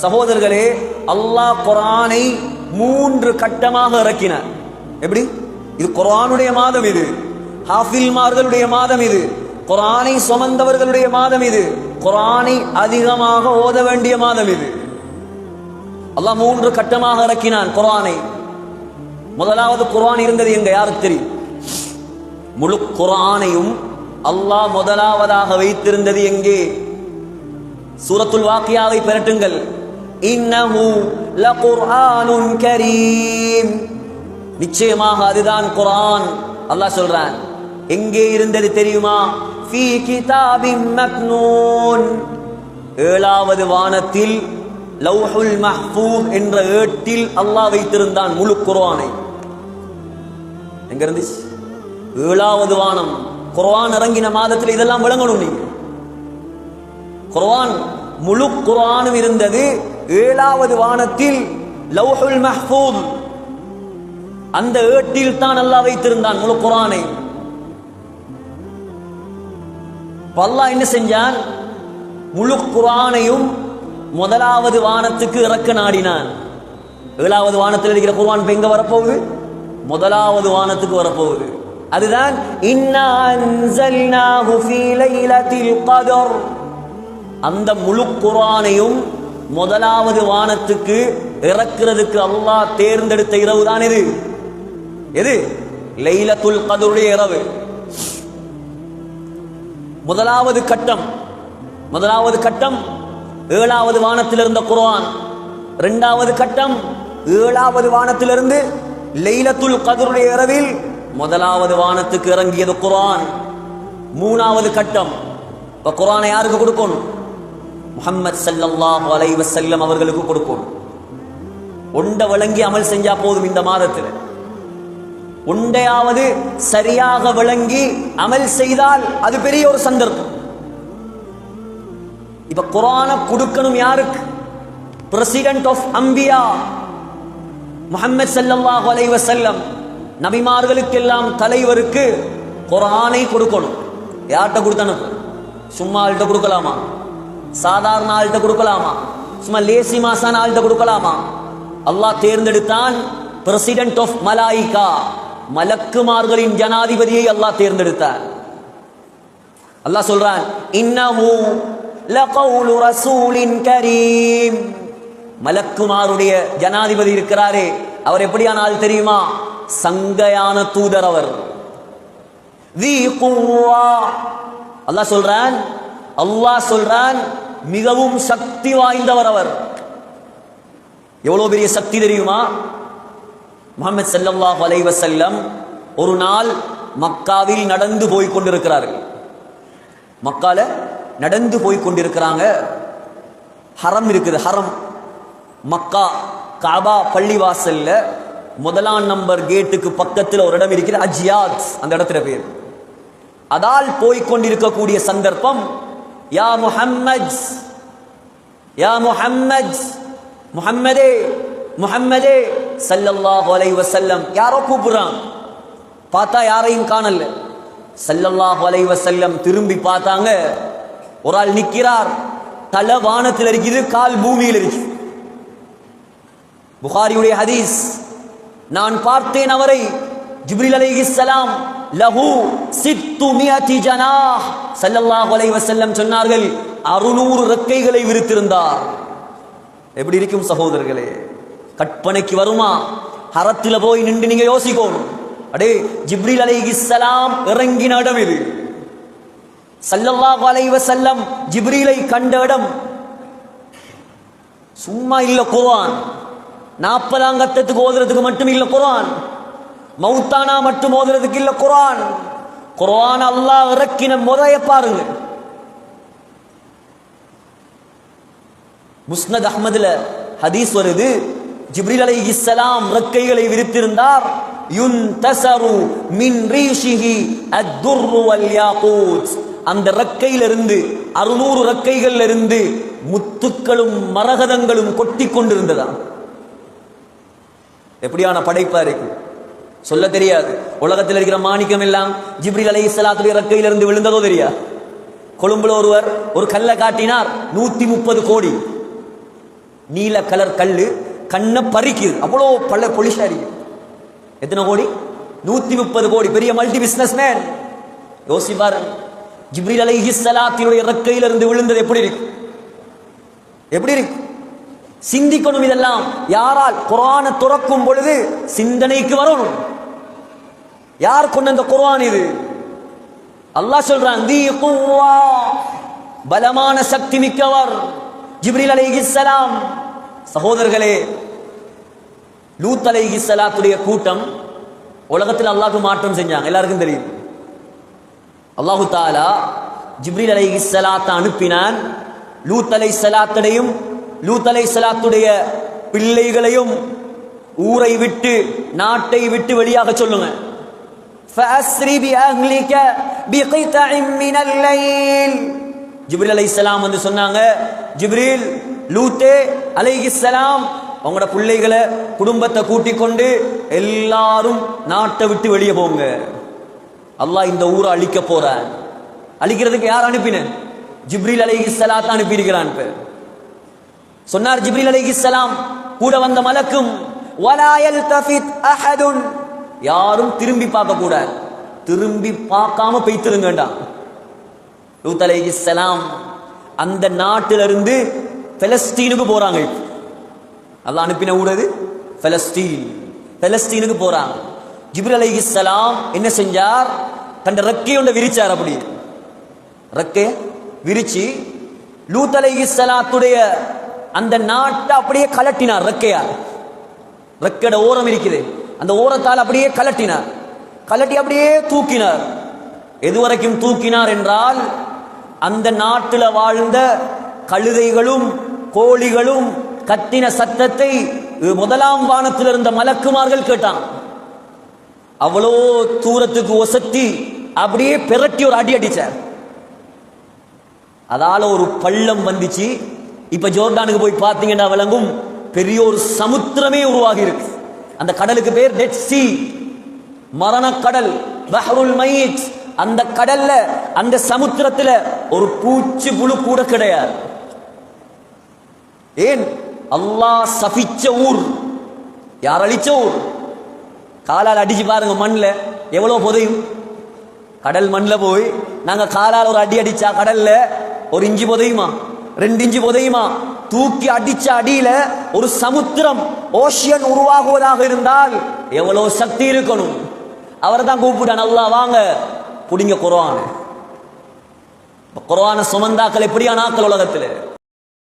சகோதரர்களே, அல்லாஹ் குர்ஆனை 3 கட்டமாக இறக்கினார். எப்படி? இது குர்ஆனுடைய மாதம், இது ஹாஃபில்மார்களுடைய மாதம், இது குர்ஆனை சுமந்தவர்களுடைய மாதம், இது குர்ஆனை அதிகமாக ஓத வேண்டிய மாதம். இது அல்லாஹ் 3 கட்டமாக இறக்கினான் குர்ஆனை. முதலாவது குர்ஆன் இருந்தது எங்க? யாருக்கு தெரியும்? முழு குர்ஆனையும் அல்லாஹ் முதலாவதாக வைத்திருந்தது எங்கே? சூரத்துல் வாக்கியாவை பெறட்டுங்கள். இன்னஹு லகுர்ஆனுன் கரீம், நிச்சயமாக அதுதான் குர்ஆன். அல்லாஹ் சொல்றான். எங்கே இருந்தது தெரியுமா? ஃபீ கிதாபின் மக்னூன், 7வது வானத்தில் லவ்ஹுல் மஹ்ஃபூஸ் என்ற ஏட்டில் அல்லாஹ் வைத்திருந்தான் முழு குர்ஆனை. எங்க இருந்துச்சு? 7வது வானம். குர்ஆன் இறங்கின மாதத்தில் இதெல்லாம் விளங்கணும். நீங்க குர்ஆன் முழு குர்ஆனும் இருந்தது 7வது வானத்தில் லவ்ஹுல் மஹ்ஃபூஸ், அந்த ஏட்டில் தான் அல்லாஹ் வைத்திருந்தான் முழு குர்ஆனை. அல்லாஹ் என்ன செஞ்சான்? முழு குர்ஆனையும் முதலாவது வானத்துக்கு இறக்க நாடினான். 7வது வானத்தில் இருக்கிற குர்ஆன் எங்க வரப்போகுது? முதலாவது வானத்துக்கு வரப்போகுது. அதுதான் இன்னா அன்ஸல்னாஹு ஃபீ லைலத்தில் கத்ர். அந்த முழு குர்ஆனையும் முதலாவது வானத்துக்கு இறக்கிறதுக்கு அல்லாஹ் தேர்ந்தெடுத்த இரவு தான் இது. எது? லைலத்துல் கத்ருடைய இரவு. முதலாவது கட்டம் 7வது வானத்தில் இருந்த குர்ஆன். 2வது கட்டம் 7வது வானத்திலிருந்து லைலத்துல் கத்ருடைய இரவில் முதலாவது வானத்துக்கு இறங்கியது குர்ஆன். 3வது கட்டம். இப்ப குர்ஆனை யாருக்கு கொடுக்கணும்? முஹம்மது ஸல்லல்லாஹு அலைஹி வஸல்லம் அவர்களுக்கு கொடுக்கணும். ஒண்ட விளங்கி அமல் செஞ்சா போதும். இந்த மாதத்தில் ஒண்டையாவது சரியாக விளங்கி அமல் செய்தால் அது பெரிய ஒரு சந்தர்ப்பம். இப்ப குர்ஆனை கொடுக்கணும் யாருக்கு? பிரசிடென்ட் ஆஃப் அம்பியா முஹம்மது ஸல்லல்லாஹு அலைஹி வஸல்லம், நபிமார்களுக்கெல்லாம் தலைவருக்கு குர்ஆனை கொடுக்கணும். யார்கிட்ட கொடுத்தனும்? சும்மா ஆள்கிட்ட கொடுக்கலாமா? சாதாரண ஆள்கிட்ட கொடுக்கலாமா? சும்மா லேசி மாசான ஆள்கிட்ட கொடுக்கலாமா? அல்லாஹ் தேர்ந்தெடுத்தான் பிரசிடென்ட் ஆஃப் மலாயிகா, மலக்குமார்களின் ஜனாதிபதியை அல்லாஹ் தேர்ந்தெடுத்தார். அல்லாஹ் சொல்றான், இன்னஹு லகவுலு ரசூலின் கரீம். மலக்குமாருடைய ஜனாதிபதி இருக்கிறாரே, அவர் எப்படியான ஆள் தெரியுமா? சங்கையான தூதர் அவர். அல்லாஹ் சொல்றான் மிகவும் சக்தி வாய்ந்தவர் அவர். எவ்வளவு பெரிய சக்தி தெரியுமா? முஹம்மது ஸல்லல்லாஹு அலைஹி வஸல்லம் ஒரு நாள் மக்காவில் நடந்து போய் கொண்டிருக்கிறார்கள். மக்கால நடந்து போய் கொண்டிருக்கிறாங்க. ஹரம் இருக்குது. ஹரம் மக்கா காபா பள்ளிவாசல்ல 1ஆம் நம்பர் கேட்டுக்கு பக்கத்தில் ஒரு இடம் இருக்கிற அஜியாத், அந்த இடத்துல பேர். அதால் போய்கொண்டிருக்கக்கூடிய சந்தர்ப்பம், யா முஹம்மத், யா முஹம்மத், முஹம்மதே முஹம்மதே ஸல்லல்லாஹு அலைஹி வஸல்லம். யாரோ கூப்பிடுறான். பார்த்தா யாரையும் காணல. ஸல்லல்லாஹு அலைஹி வஸல்லம் திரும்பி பார்த்தாங்க. ஒரு ஆள் நிற்கிறார். தலை வானத்தில் இருக்குது, கால் பூமியில் இருக்கு. புகாரியுடைய ஹதீஸ். நான் பார்த்தேன் அவரை. ஜிப்ரீல் அலைஹிஸ்ஸலாம் லஹு 600 ஜனாஹ், ஸல்லல்லாஹு அலைஹி வஸல்லம் சொன்னார்கள் 600 ரெக்கைகளை விரித்திருந்தார். எப்படி இருக்கும் சகோதரர்களே? கற்பனைக்கு வருமா? ஹரத்துல போய் நின்று நீங்க யோசிக்கணும். அடே, ஜிப்ரீல் அலைஹிஸ்ஸலாம் இறங்கின இடம் இது. ஸல்லல்லாஹு அலைஹி வஸல்லம் ஜிப்ரீலை கண்ட இடம். சும்மா இல்ல குர்ஆன். 40ஆம் கட்டத்துக்கு ஓதுறதுக்கு மட்டும் இல்ல குர்ஆன். மௌத்தானா மட்டும் ஓதுறதுக்கு இல்ல குர்ஆன். குர்ஆன் அல்லாஹ் இறக்கின முறையை பாருங்க. முஸ்னத் அஹ்மதுல ஹதீஸ் வருது. ஜிப்ரீல் அலைஹிஸ்ஸலாம் ரெக்கைகளை விரித்திருந்தார். யுன்தஸரு மின் ரீஷிஹி அத்-துர்ரு வல் யாகூத். அந்த ரெக்கையிலிருந்து 600 ரெக்கைகள்ல இருந்து முத்துக்களும் மரகதங்களும் கொட்டி கொண்டிருந்ததா. எப்படியான படைப்பா இருக்கு சொல்ல தெரியாது. உலகத்தில் இருக்கிற மாணிக்கம் எல்லாம் ஜிப்ரீல் அலைஹிஸ்ஸலாத்துடைய ரெக்கையிலிருந்து விழுந்ததோ தெரியா. கொழும்புல ஒருவர் ஒரு கல்லை காட்டினார். 130 கோடி நீல கலர் கல்லு கண்ணை பறிக்குது, அவ்வளோ பல பொலிஷா இருக்கு. எத்தனை கோடி? 130 கோடி. பெரிய மல்டி பிசினஸ் மேன். யோசிப்பாரு, ஜிப்ரீல் அலைஹிஸ்ஸலாத்தினுடைய இறக்கையிலிருந்து விழுந்தது எப்படி இருக்கு? எப்படி இருக்கு? சிந்திக்கணும். இதெல்லாம் யாரால்? குர்ஆனை துறக்கும் பொழுது சிந்தனைக்கு வரணும். யார் கொண்ட அந்த குர்ஆன் இது? அல்லாஹ் சொல்றான், தி குவ்வா, பலமான சக்தி மிக்கவர் ஜிப்ரீல் அலைஹிஸ்ஸலாம். சகோதரர்களே, லூத் அலைஹிஸ்ஸலாத்துடைய கூட்டம் உலகத்தில் அல்லாஹ்க்கு மாற்றம் செஞ்சாங்க, எல்லாருக்கும் தெரியும். அல்லாஹு தஆலா ஜிப்ரீல் அலைஹிஸ்ஸலாத்தை அனுப்பினான். லூத் அலைஹிஸ்ஸலாத்தையும் லூத் அலைஹிஸ்ஸலாத்துடைய பிள்ளைகளையும் ஊரை விட்டு நாட்டை விட்டு வெளியாக சொல்லுங்க. ஃபஅஸ்ரி பிஅஹ்லிக பிகித்இன் மினல் லைல். ஜிப்ரீல் அலைஹிஸ்ஸலாம் வந்து சொன்னாங்க, ஜிப்ரீல், லூத்தே அலைஹிஸ்ஸலாம், உங்களோட பிள்ளைகளை குடும்பத்தை கூட்டிக் கொண்டு எல்லாரும் நாட்டை விட்டு வெளியே போங்க. அல்லாஹ் இந்த ஊரை அழிக்க போறான். அழிக்கிறதுக்கு யார் அனுப்பின? ஜிப்ரீல் அலைஹிஸ்ஸலாத்தை அனுப்பி இருக்கிறான். சொன்னார் ஜிப்ரீல் அலைஹிஸ்ஸலாம், கூட வந்த மலக்கும், வலா யல்தஃபித் அஹதுன், யாரும் திரும்பி பார்க்க கூடாது, திரும்பி பார்க்காம பெய்திருங்கடா. லூத் அலைஹிஸ்ஸலாம் அந்த நாட்டிலிருந்து பலஸ்தீனுக்கு போறாங்க. அல்லாஹ் அனுப்பின ஊரது பலஸ்தீன். பலஸ்தீனுக்கு போறாங்க. ஜிப்ரீல் அலைஹிஸ்ஸலாம் என்ன செஞ்சார்? தன் ரெக்கையை ஒன்று விரிச்சார். அப்படி ரெக்கைய விரிச்சு லூத் அலைஹிஸ்ஸலாத்துடைய அந்த நாட்டை அப்படியே கலட்டினார். ரெக்கையார், ரெக்கையோட ஓரம் இருக்குது, அந்த ஓரத்தால் அப்படியே கலட்டினார். கலட்டி அப்படியே தூக்கினார். எதுவரைக்கும் தூக்கினார் என்றால், அந்த நாட்டில் வாழ்ந்த கழுதைகளும் கோழிகளும் கத்தின சத்தத்தை முதலாம் வானத்தில் இருந்த மலக்குமார்கள் கேட்டான். அவ்வளோ தூரத்துக்கு ஒசத்தி அப்படியே பெரட்டி ஒரு அடி அடிச்சார். அதால ஒரு பள்ளம் வந்துச்சு. இப்ப ஜோர்டானுக்கு போய் பார்த்தீங்கன்னா விளங்கும், பெரிய ஒரு சமுத்திரமே உருவாகி இருக்கு. அந்த கடலுக்கு பேர் டெட் சி, மரணக்கடல், பஹ்ருல் மைத். அந்த கடல்ல, அந்த சமுத்திரத்துல ஒரு பூச்சி புழு கூட கிடையாது. ஏன்? அல்லாஹ் சபிச்ச ஊர். யார் அழிச்ச ஊர்? காலால் அடிச்சு பாருங்க, மண்ணில் எவ்வளவு புதையும். கடல் மண்ணில் போய் நாங்க காலால் ஒரு அடி அடிச்சா கடல்ல 1 இன்ச்சு புதையுமா, 2 இன்ச்சு புதையுமா? தூக்கி அடிச்ச அடியில ஒரு சமுத்திரம், ஓஷியன் உருவாகுவதாக இருந்தால் எவ்வளவு சக்தி இருக்கணும். அவரை தான் கூப்பிட்டான் அல்லாஹ், வாங்க புடிங்க குர்ஆன். குர்ஆனை சுமந்தாக்கள் எப்படியான ஆக்கள் உலகத்தில்?